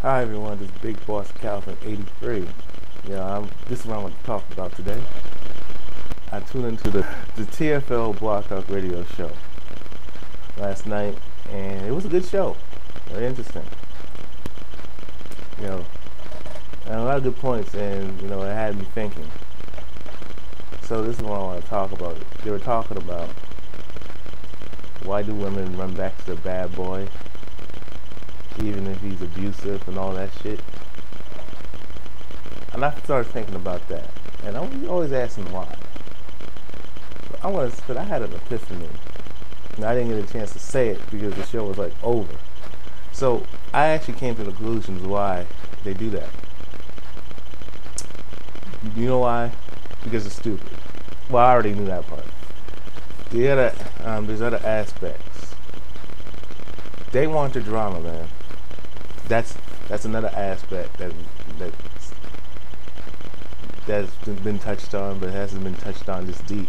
Hi everyone, this is Big Boss Calvin 83. This is what I want to talk about today. I tuned into the TFL Block Talk Radio show last night, and it was a good show. Very interesting. You know, and a lot of good points, and it had me thinking. So this is what I want to talk about. They were talking about why do women run back to the bad boy, even if he's abusive and all that shit. And I started thinking about that, and I was always asking why. But I had an epiphany, and I didn't get a chance to say it because the show was like over. So I actually came to the conclusions why they do that. You know why? Because it's stupid. Well, I already knew that part. There's other aspects. They want the drama, man. That's another aspect that's been touched on, but hasn't been touched on this deep.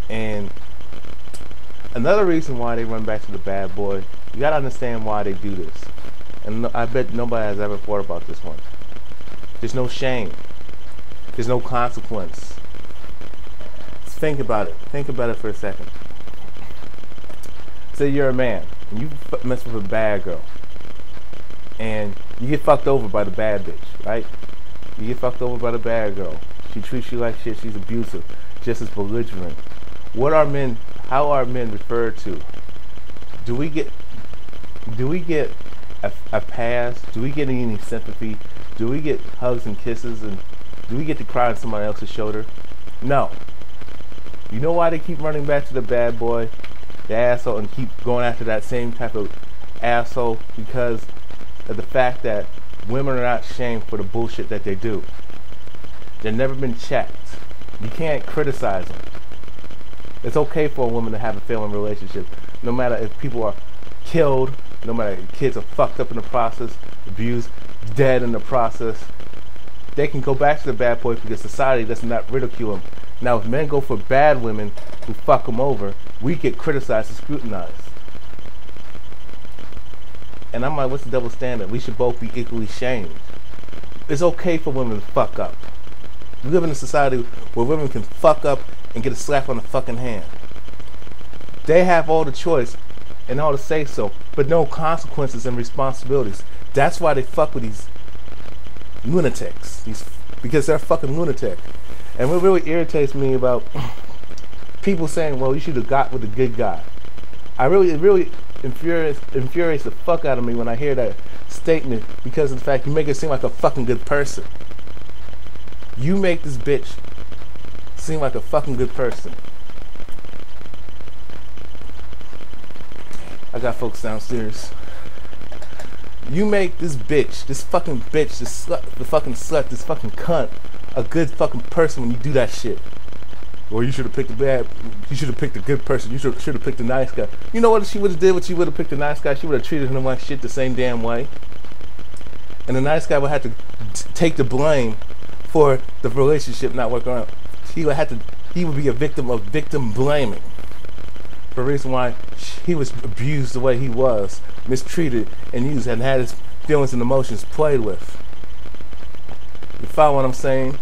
And another reason why they run back to the bad boy, you gotta understand why they do this. And I bet nobody has ever thought about this one. There's no shame. There's no consequence. Think about it. Think about it for a second. Say you're a man and you mess with a bad girl, and you get fucked over by the bad bitch, right? You get fucked over by the bad girl. She treats you like shit. She's abusive, just as belligerent. How are men referred to? Do we get a pass? Do we get any sympathy? Do we get hugs and kisses? And do we get to cry on somebody else's shoulder? No. You know why they keep running back to the bad boy, the asshole, and keep going after that same type of asshole? Because of the fact that women are not shamed for the bullshit that they do. They've never been checked. You can't criticize them. It's okay for a woman to have a failing relationship, no matter if people are killed, no matter if kids are fucked up in the process, abused, dead in the process. They can go back to the bad boy because society does not ridicule them. Now, if men go for bad women who fuck them over, we get criticized and scrutinized. And I'm like, what's the double standard? We should both be equally shamed. It's okay for women to fuck up. We live in a society where women can fuck up and get a slap on the fucking hand. They have all the choice and all to say so, but no consequences and responsibilities. That's why they fuck with these lunatics. Because they're fucking lunatic. And what really irritates me about people saying, well, you should have got with a good guy. It really infuriates the fuck out of me when I hear that statement, because of the fact you make it seem like a fucking good person. You make this bitch seem like a fucking good person. I got folks downstairs. You make this bitch, this fucking bitch, this slut, the fucking slut, this fucking cunt, a good fucking person when you do that shit. Or you should have picked you should have picked a good person. You should have picked a nice guy. You know what she would have did? What she would have picked a nice guy? She would have treated him like shit the same damn way. And the nice guy would have to take the blame for the relationship not working out. He would be a victim of victim blaming. For the reason why he was abused the way he was, mistreated and used, and had his feelings and emotions played with. You follow what I'm saying?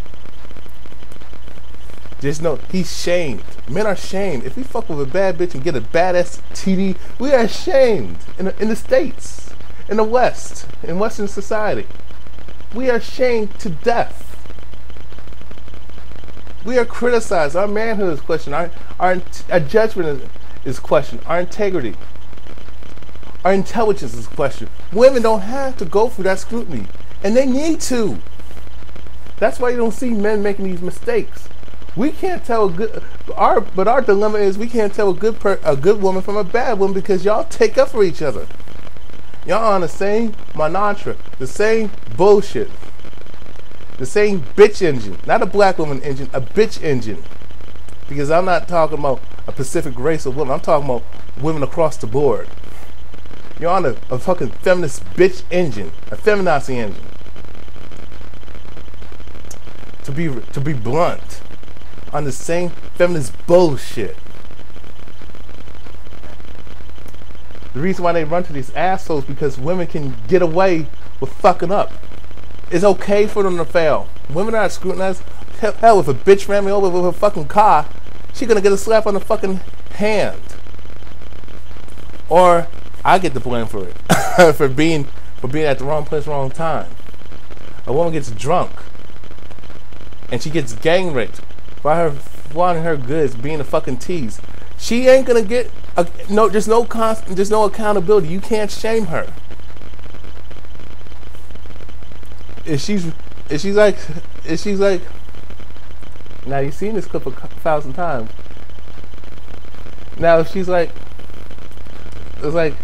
He's shamed. Men are shamed. If we fuck with a bad bitch and get a bad STD, we are shamed in the States, in the West, in Western society. We are shamed to death. We are criticized. Our manhood is questioned. Our judgment is questioned. Our integrity, our intelligence is questioned. Women don't have to go through that scrutiny, and they need to. That's why you don't see men making these mistakes. We can't tell but our dilemma is we can't tell a good woman from a bad woman because y'all take up for each other. Y'all on the same mantra, the same bullshit, the same bitch engine. Not a black woman engine, a bitch engine. Because I'm not talking about a specific race of women. I'm talking about women across the board. You're on a fucking feminist bitch engine, a feminazi engine. To be blunt, on the same feminist bullshit. The reason why they run to these assholes because women can get away with fucking up. It's okay for them to fail. Women are scrutinized. Hell, if a bitch ran me over with a fucking car, she gonna get a slap on the fucking hand. Or I get the blame for it. for being at the wrong place, wrong time. A woman gets drunk and she gets gang raped by her flaunting her goods, being a fucking tease. She ain't gonna get there's no accountability. You can't shame her. If she's like now you've seen this clip 1,000 times. Now if she's like, it's like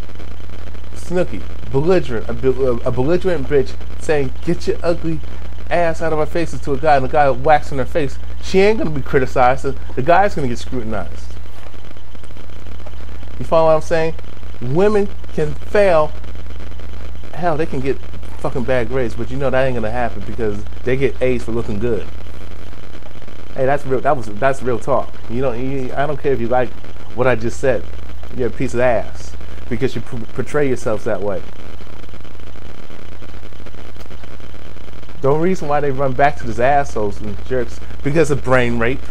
Snooki, belligerent, a belligerent bitch saying, "Get your ugly ass out of our faces" to a guy, and the guy whacks in her face. She ain't gonna be criticized. The guy's gonna get scrutinized. You follow what I'm saying? Women can fail. Hell, they can get fucking bad grades, but you know that ain't gonna happen because they get A's for looking good. Hey, that's real. That's real talk. I don't care if you like what I just said. You're a piece of ass because you portray yourselves that way. The only reason why they run back to these assholes and jerks because of brain rape,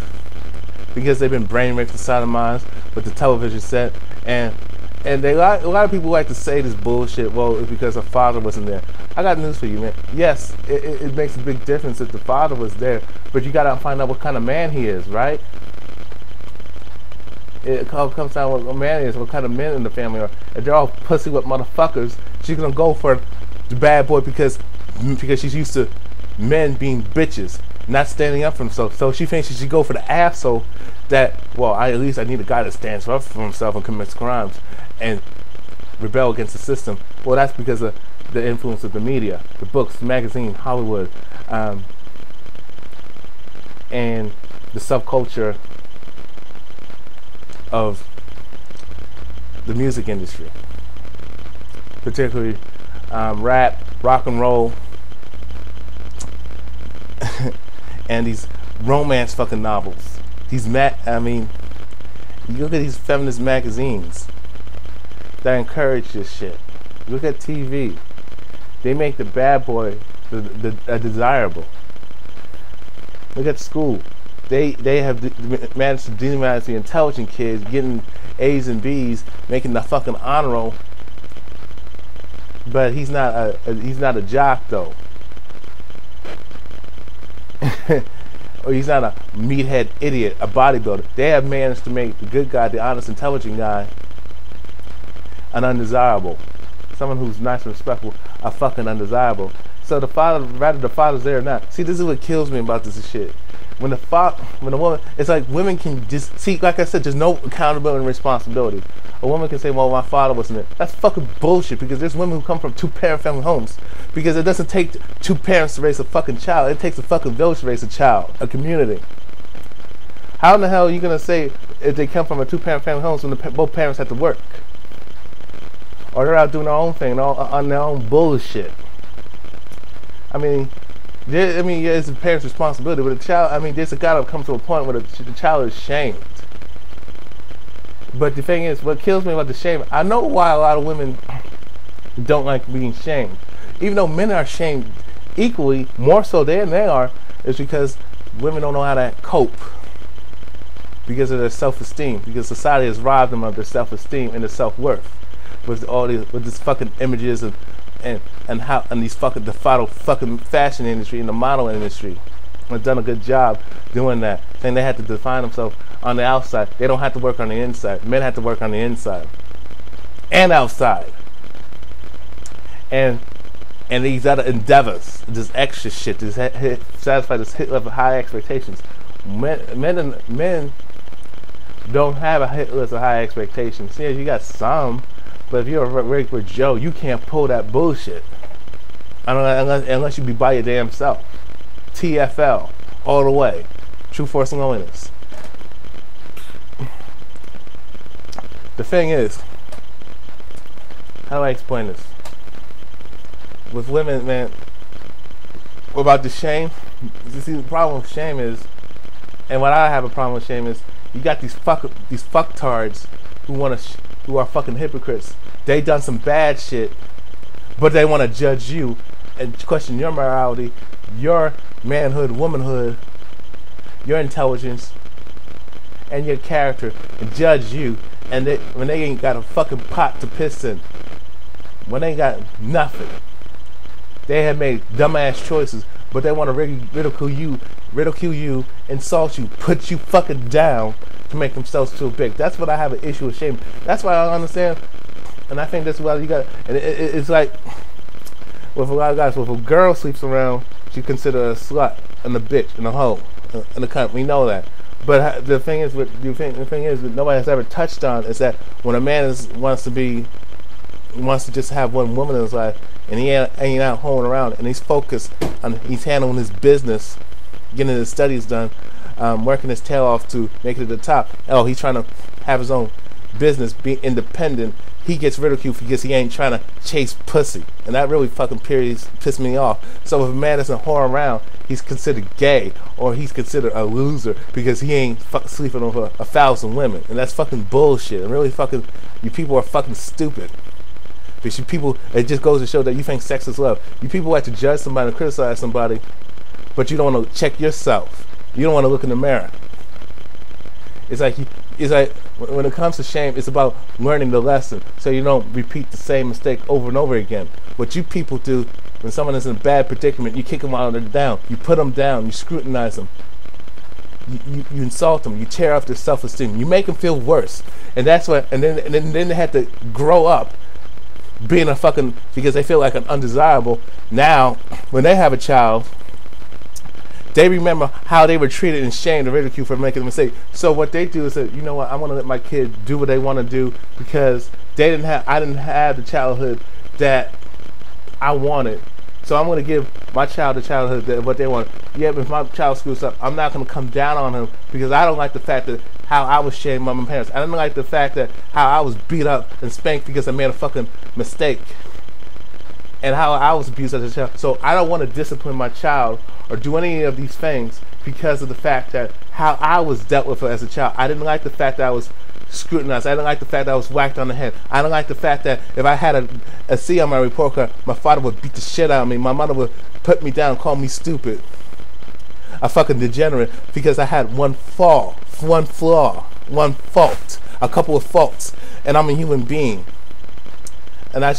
because they've been brain raped inside of minds with the television set, and a lot of people like to say this bullshit. Well, it's because her father wasn't there. I got news for you, man. Yes, it makes a big difference if the father was there, but you gotta find out what kind of man he is, right? It all comes down to what a man is, what kind of men in the family are. If they're all pussy with motherfuckers, she's gonna go for the bad boy because she's used to men being bitches, not standing up for themselves. So she thinks she should go for the asshole that, well, at least I need a guy that stands up for himself and commits crimes and rebel against the system. Well, that's because of the influence of the media, the books, magazine, Hollywood, and the subculture of the music industry, particularly rap, rock and roll, and these romance fucking novels. You look at these feminist magazines that encourage this shit. Look at TV. They make the bad boy desirable. Look at school. They have managed to demonize the intelligent kids, getting A's and B's, making the fucking honor roll. But he's not a jock though. Or he's not a meathead idiot, a bodybuilder. They have managed to make the good guy, the honest, intelligent guy, an undesirable. Someone who's nice and respectful, a fucking undesirable. So the father, rather the father's there or not. See, this is what kills me about this shit. When the woman, it's like women can just see, like I said, there's no accountability and responsibility. A woman can say, well, my father wasn't there. That's fucking bullshit, because there's women who come from two-parent family homes. Because it doesn't take two parents to raise a fucking child. It takes a fucking village to raise a child, a community. How in the hell are you gonna say if they come from a two-parent family homes when both parents have to work? Or they're out doing their own thing, on their own bullshit? It's the parents' responsibility, but the child, there's gotta come to a point where the child is shamed. But the thing is, what kills me about the shame, I know why a lot of women don't like being shamed. Even though men are shamed equally, more so than they are, is because women don't know how to cope. Because of their self-esteem. Because society has robbed them of their self-esteem and their self-worth. With these fucking images and these fucking the fucking fashion industry and the model industry have done a good job doing that. Saying they have to define themselves on the outside. They don't have to work on the inside. Men have to work on the inside and outside. And these other endeavors, this extra shit, to satisfy this hit level high expectations. Men don't have a hit list of high expectations. Yeah, you got some. But if you're a regular Joe, you can't pull that bullshit. Unless you be by your damn self. TFL. All the way. True force and loneliness. The thing is, how do I explain this? With women, man, about the shame, you see, the problem with shame is, and what I have a problem with shame is, you got these fucktards who who are fucking hypocrites. They done some bad shit, but they want to judge you and question your morality, your manhood, womanhood, your intelligence, and your character, and judge you. And when they ain't got a fucking pot to piss in, when they ain't got nothing, they have made dumbass choices, but they want to ridicule you, insult you, put you fucking down to make themselves feel big. That's what I have an issue with shame. That's why I understand, and I think that's why you got. And it's like with a lot of guys, if a girl sleeps around, she's considered a slut and a bitch and a hoe and a cunt. We know that. But the thing is, that nobody has ever touched on is that when a man wants to just have one woman in his life, and he ain't out hoeing around, and he's focused on, he's handling his business, getting his studies done, working his tail off to make it to the top. Oh, he's trying to have his own business, be independent. He gets ridiculed because he ain't trying to chase pussy, and that really fucking pissed me off. So if a man doesn't whore around, he's considered gay, or he's considered a loser because he ain't sleeping over 1,000 women, and that's fucking bullshit. And really, fucking, you people are fucking stupid. Because you people, it just goes to show that you think sex is love. You people like to judge somebody and criticize somebody, but you don't want to check yourself. You don't want to look in the mirror. It's like when it comes to shame, it's about learning the lesson so you don't repeat the same mistake over and over again. What you people do when someone is in a bad predicament, you kick them while they're down. You put them down. You scrutinize them. You insult them. You tear off their self-esteem. You make them feel worse. And that's what. And then they have to grow up being a fucking, because they feel like an undesirable. Now, when they have a child, they remember how they were treated and shamed and ridiculed for making a mistake. So what they do is that, you know what, I want to let my kid do what they want to do because I didn't have the childhood that I wanted. So I'm going to give my child the childhood that what they want. Yeah, but if my child screws up, I'm not going to come down on him because I don't like the fact that how I was shamed by my parents. I don't like the fact that how I was beat up and spanked because I made a fucking mistake. And how I was abused as a child. So I don't want to discipline my child or do any of these things because of the fact that how I was dealt with as a child. I didn't like the fact that I was scrutinized. I didn't like the fact that I was whacked on the head. I didn't like the fact that if I had a C on my report card, my father would beat the shit out of me. My mother would put me down, call me stupid, a fucking degenerate, because I had one flaw, one fault, a couple of faults, and I'm a human being. And I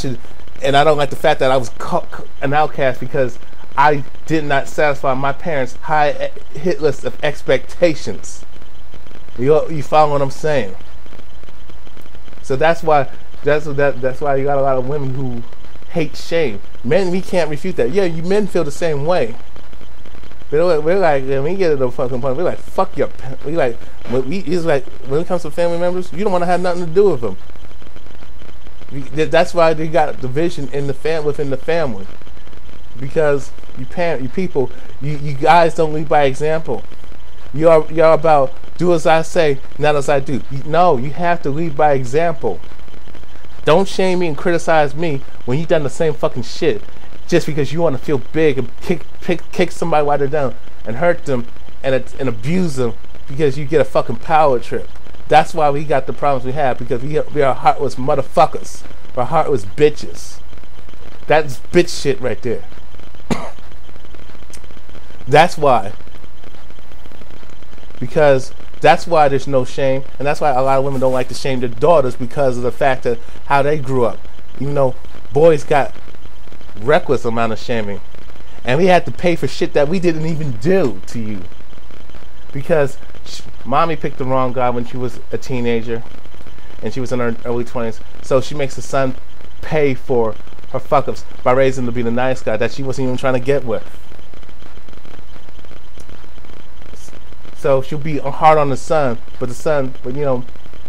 don't like the fact that I was an outcast because I did not satisfy my parents' high hit list of expectations. You follow what I'm saying? So that's why you got a lot of women who hate shame. Men, we can't refute that. Yeah, you men feel the same way. We're like, when we get to the fucking point, we're like, fuck your. It's like when it comes to family members, you don't want to have nothing to do with them. That's why they got division in the within the family, because you guys don't lead by example. You're about do as I say, not as I do. No, you have to lead by example. Don't shame me and criticize me when you done the same fucking shit just because you want to feel big and kick somebody while they're down and hurt them and abuse them because you get a fucking power trip. That's why we got the problems we have, because we are heartless motherfuckers. We're heartless bitches. That's bitch shit right there. That's why. Because that's why there's no shame, and that's why a lot of women don't like to shame their daughters, because of the fact that how they grew up. Even though boys got reckless amount of shaming, and we had to pay for shit that we didn't even do to you, because mommy picked the wrong guy when she was a teenager and she was in her early 20s, so she makes the son pay for her fuck-ups by raising him to be the nice guy that she wasn't even trying to get with. So she'll be hard on the son, but the son,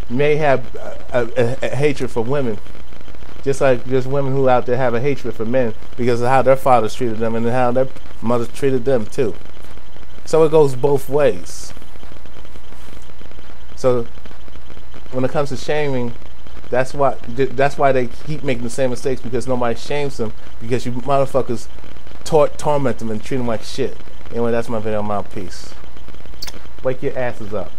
may have a hatred for women, just like there's women who out there have a hatred for men because of how their fathers treated them and how their mothers treated them too. So it goes both ways. So when it comes to shaming, that's why they keep making the same mistakes, because nobody shames them, because you motherfuckers torment them and treat them like shit. Anyway, that's my video. I'm out. Peace. Wake your asses up.